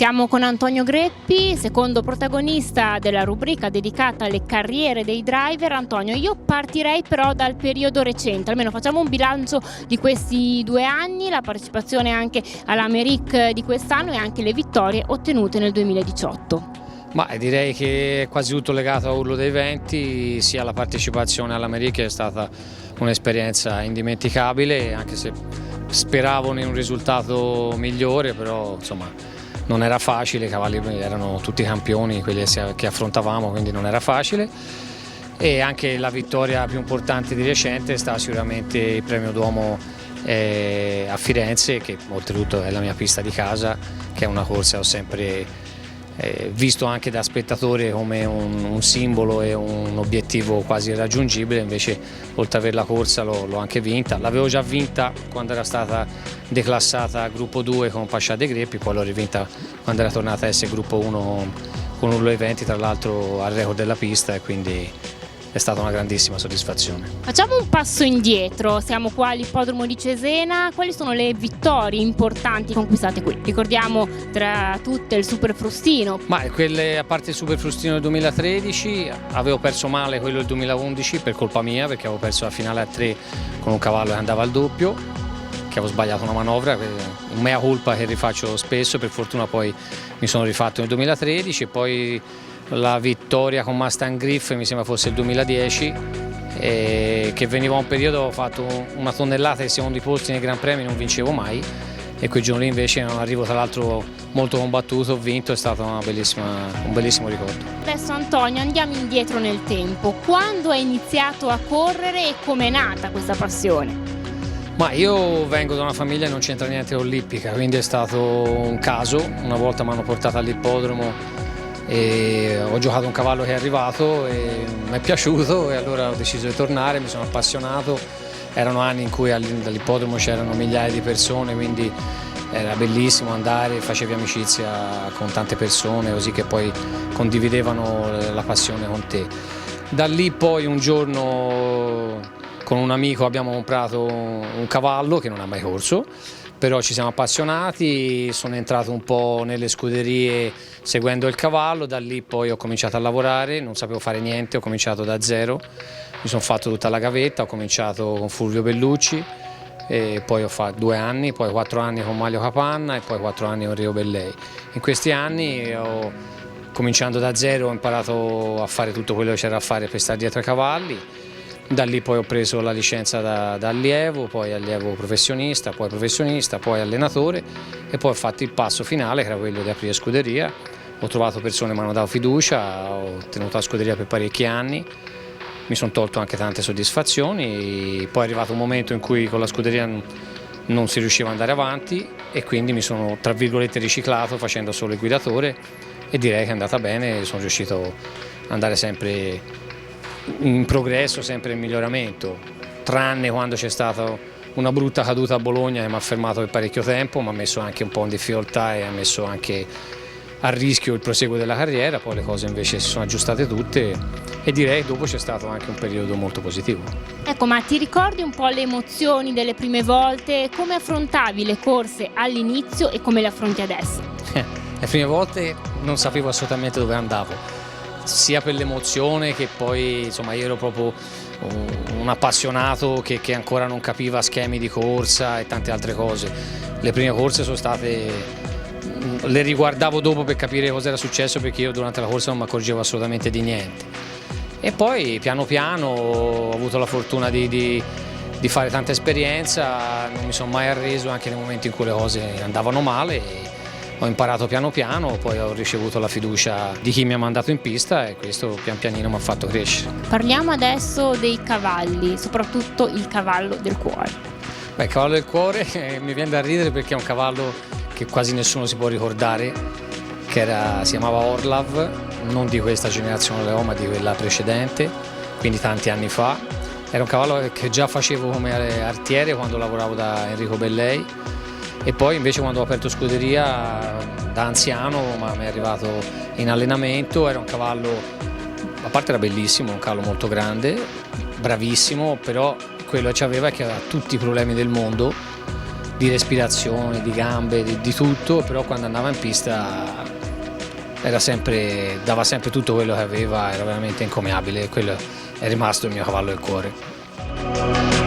Siamo con Antonio Greppi, secondo protagonista della rubrica dedicata alle carriere dei driver. Antonio, io partirei però dal periodo recente, almeno facciamo un bilancio di questi 2 anni, la partecipazione anche all'Amérique di quest'anno e anche le vittorie ottenute nel 2018. Ma direi che è quasi tutto legato a Urlo dei Venti, sia la partecipazione all'Amérique è stata un'esperienza indimenticabile, anche se speravo in un risultato migliore, però insomma non era facile, i cavalli erano tutti campioni, quelli che affrontavamo, quindi non era facile. E anche la vittoria più importante di recente è stata sicuramente il Premio Duomo a Firenze, che oltretutto è la mia pista di casa, che è una corsa che ho sempre visto anche da spettatore come un simbolo e un obiettivo quasi irraggiungibile. Invece oltre ad averla corsa l'ho anche vinta, l'avevo già vinta quando era stata declassata gruppo 2 con Pascià De Greppi, poi l'ho rivinta quando era tornata a essere gruppo 1 con Urlo dei Venti, tra l'altro al record della pista, e quindi è stata una grandissima soddisfazione. Facciamo un passo indietro, siamo qua all'ippodromo di Cesena. Quali sono le vittorie importanti conquistate qui? Ricordiamo tra tutte il Super Frustino. Ma quelle, a parte il Super Frustino del 2013, avevo perso male quello del 2011 per colpa mia, perché avevo perso la finale a 3 con un cavallo che andava al doppio, che avevo sbagliato una manovra, un mea culpa che rifaccio spesso. Per fortuna poi mi sono rifatto nel 2013, e poi la vittoria con Mustang Griff mi sembra fosse il 2010, che veniva un periodo, ho fatto una tonnellata di secondi posti nei Gran Premi, non vincevo mai, e quel giorno lì invece un arrivo tra l'altro molto combattuto, ho vinto, è stato un bellissimo ricordo. Adesso Antonio, andiamo indietro nel tempo, quando hai iniziato a correre e come è nata questa passione? Ma io vengo da una famiglia che non c'entra niente con l'ippica, quindi è stato un caso. Una volta mi hanno portato all'ippodromo e ho giocato un cavallo che è arrivato e mi è piaciuto, e allora ho deciso di tornare, mi sono appassionato. Erano anni in cui all'ippodromo c'erano migliaia di persone, quindi era bellissimo andare, facevi amicizia con tante persone, così che poi condividevano la passione con te. Da lì poi un giorno con un amico abbiamo comprato un cavallo che non ha mai corso, però ci siamo appassionati, sono entrato un po' nelle scuderie seguendo il cavallo. Da lì poi ho cominciato a lavorare, non sapevo fare niente, ho cominciato da zero, mi sono fatto tutta la gavetta, ho cominciato con Fulvio Bellucci, e poi ho fatto 2 anni, poi 4 anni con Maglio Capanna e poi 4 anni con Rio Bellei. In questi anni cominciando da zero, ho imparato a fare tutto quello che c'era da fare per stare dietro ai cavalli. Da lì poi ho preso la licenza da allievo, poi allievo professionista, poi allenatore, e poi ho fatto il passo finale, che era quello di aprire scuderia. Ho trovato persone che mi hanno dato fiducia, ho tenuto la scuderia per parecchi anni, mi sono tolto anche tante soddisfazioni. Poi è arrivato un momento in cui con la scuderia non si riusciva ad andare avanti, e quindi mi sono tra virgolette riciclato facendo solo il guidatore, e direi che è andata bene, sono riuscito ad andare sempre in progresso, sempre in miglioramento, tranne quando c'è stata una brutta caduta a Bologna che mi ha fermato per parecchio tempo, mi ha messo anche un po' in difficoltà e ha messo anche a rischio il proseguo della carriera. Poi le cose invece si sono aggiustate tutte, e direi che dopo c'è stato anche un periodo molto positivo. Ecco, ma ti ricordi un po' le emozioni delle prime volte? Come affrontavi le corse all'inizio e come le affronti adesso? Le prime volte non sapevo assolutamente dove andavo, sia per l'emozione che poi insomma io ero proprio un appassionato che ancora non capiva schemi di corsa e tante altre cose. Le prime corse sono state, le riguardavo dopo per capire cosa era successo, perché io durante la corsa non mi accorgevo assolutamente di niente. E poi piano piano ho avuto la fortuna di fare tanta esperienza, non mi sono mai arreso anche nei momenti in cui le cose andavano male. Ho imparato piano piano, poi ho ricevuto la fiducia di chi mi ha mandato in pista, e questo pian pianino mi ha fatto crescere. Parliamo adesso dei cavalli, soprattutto il cavallo del cuore. Beh, il cavallo del cuore mi viene da ridere, perché è un cavallo che quasi nessuno si può ricordare, si chiamava Orlav, non di questa generazione Leo, ma di quella precedente, quindi tanti anni fa. Era un cavallo che già facevo come artiere quando lavoravo da Enrico Bellei, e poi invece quando ho aperto scuderia da anziano, ma mi è arrivato in allenamento. Era un cavallo, a parte era bellissimo, un cavallo molto grande, bravissimo, però quello che aveva è che aveva tutti i problemi del mondo, di respirazione, di gambe, di tutto, però quando andava in pista dava sempre tutto quello che aveva, era veramente incommiabile, quello è rimasto il mio cavallo del cuore.